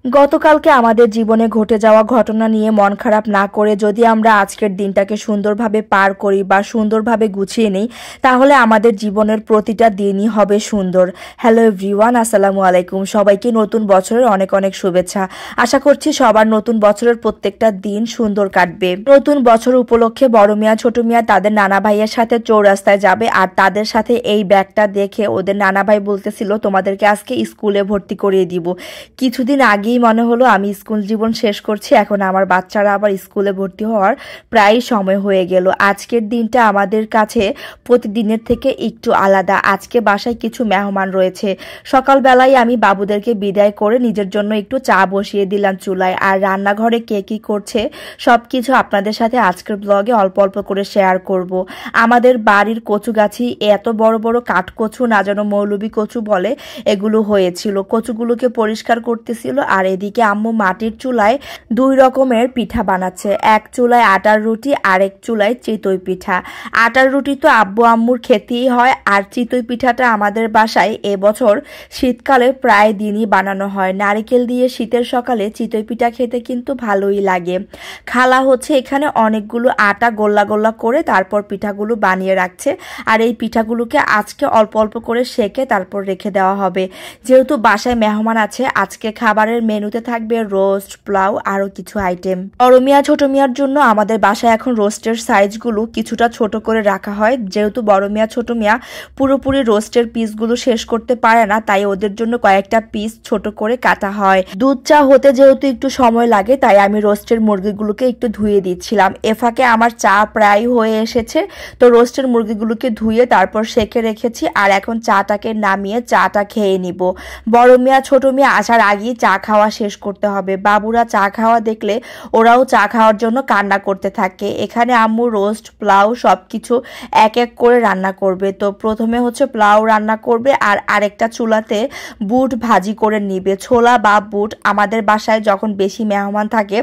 গতকালকে আমাদের জীবনে ঘটে যাওয়া ঘটনা নিয়ে মন খারাপ না করে যদি আমরা আজকের দিনটাকে সুন্দরভাবে পার করি বা সুন্দরভাবে গুছিয়ে নিই, তাহলে আমাদের জীবনের প্রতিটা দিনই হবে সুন্দর। হ্যালো এভরিওয়ান, আসসালামু আলাইকুম। সবাইকে নতুন বছরের অনেক অনেক শুভেচ্ছা। আশা করছি সবার নতুন বছরের প্রত্যেকটা দিন সুন্দর কাটবে। নতুন বছর উপলক্ষে বড় মিয়া ছোট মিয়া তাদের নানা ভাইয়ের সাথে চৌরাস্তায় যাবে, আর তাদের সাথে এই ব্যাগটা দেখে ওদের নানা ভাই বলতেছিল তোমাদেরকে আজকে স্কুলে ভর্তি করিয়ে দিব। কিছুদিন আগেই মনে হলো আমি স্কুল জীবন শেষ করছি, এখন আমার বাচ্চারা আবার স্কুলে ভর্তি হওয়ার প্রায় সময় হয়ে গেল। আজকের দিনটা আমাদের কাছে প্রতিদিনের থেকে একটু আলাদা। আজকে বাসায় কিছু মেহমান রয়েছে। সকালবেলায় আমি বাবুদেরকে বিদায় করে নিজের জন্য একটু চা বসিয়ে দিলাম চুলায়, আর রান্নাঘরে কে কি করছে সবকিছু আপনাদের সাথে আজকের ব্লগে অল্প অল্প করে শেয়ার করব। আমাদের বাড়ির কচু গাছি এত বড় বড় কাঠকচু, না যেন মৌলবী কচু বলে, এগুলো হয়েছিল। কচুগুলোকে পরিষ্কার করতেছিল, আর এদিকে আম্মু মাটির চুলায় দুই রকমের পিঠা বানাচ্ছে। এক চুলায় আটার রুটি, আরেক চুলায় চিতই পিঠা। আটার রুটি তো আব্বু আম্মুর খেতেই হয়, আর চিতই পিঠাটা আমাদের বাসায় এবছর শীতকালে প্রায় দিনই বানানো হয়। নারিকেল দিয়ে শীতের সকালে চিতই পিঠা খেতে কিন্তু ভালোই লাগে। খালা হচ্ছে এখানে অনেকগুলো আটা গোল্লা গোল্লা করে তারপর পিঠাগুলো বানিয়ে রাখছে, আর এই পিঠাগুলোকে আজকে অল্প অল্প করে সেকে তারপর রেখে দেওয়া হবে। যেহেতু বাসায় মেহমান আছে, আজকে খাবারের মেনুতে থাকবে রোস্ট, পোলাও, আরো কিছু আইটেম। বড় মিয়া ছোট মিয়ার জন্য আমাদের বাসায় এখন রোস্টের সাইজগুলো কিছুটা ছোট করে রাখা হয়। যেহেতু বড় মিয়া ছোট মিয়া পুরোপুরি রোস্টের পিসগুলো শেষ করতে পারে না, তাই ওদের জন্য কয়েকটা পিস ছোট করে কাটা হয়। দুধ চা হতে যেহেতু একটু সময় লাগে, তাই আমি রোস্টের মুরগিগুলোকে একটু ধুয়ে দিচ্ছিলাম। এফাকে আমার চা প্রায় হয়ে এসেছে, তো রোস্টের মুরগিগুলোকে ধুয়ে তারপর সেকে রেখেছি, আর এখন চাটাকে নামিয়ে চাটা খেয়ে নিব। বড় মিয়া ছোট মিয়া আসার আগেই চা খাওয়া শেষ করতে হবে। বাবুরা চা খাওয়া দেখলে ওরাও চা খাওয়ার জন্য কান্না করতে থাকে। এখানে আম্মু রোস্ট, পোলাও সবকিছু এক এক করে রান্না করবে। তো প্রথমে হচ্ছে পোলাও রান্না করবে, আর আরেকটা চুলাতে বুট ভাজি করে নিবে। ছোলা বা বুট আমাদের বাসায় যখন বেশি মেহমান থাকে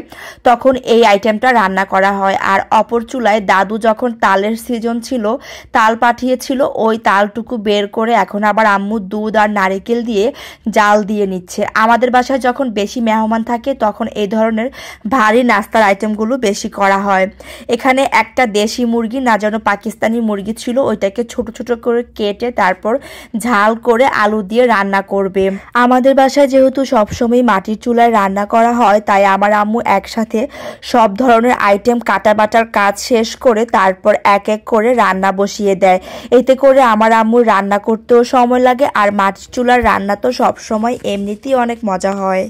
তখন এই আইটেমটা রান্না করা হয়। আর অপর চুলায় দাদু যখন তালের সিজন ছিল, তাল পাঠিয়েছিল, ওই তালটুকু বের করে এখন আবার আম্মু দুধ আর নারিকেল দিয়ে জাল দিয়ে নিচ্ছে। আমাদের বাসায় যখন বেশি মেহমান থাকে তখন এই ধরনের ভারী নাস্তার আইটেমগুলো বেশি করা হয়। এখানে একটা দেশি মুরগি, না যেন পাকিস্তানি মুরগি ছিল, ওইটাকে ছোট ছোট করে কেটে তারপর ঝাল করে আলু দিয়ে রান্না করবে। আমাদের বাসায় যেহেতু সবসময় মাটির চুলায় রান্না করা হয়, তাই আমার আম্মু একসাথে সব ধরনের আইটেম কাটা বাটার কাজ শেষ করে তারপর এক এক করে রান্না বসিয়ে দেয়। এতে করে আমার আম্মুর রান্না করতেও সময় লাগে, আর মাটির চুলার রান্না তো সবসময় এমনিতেই অনেক মজা হয়।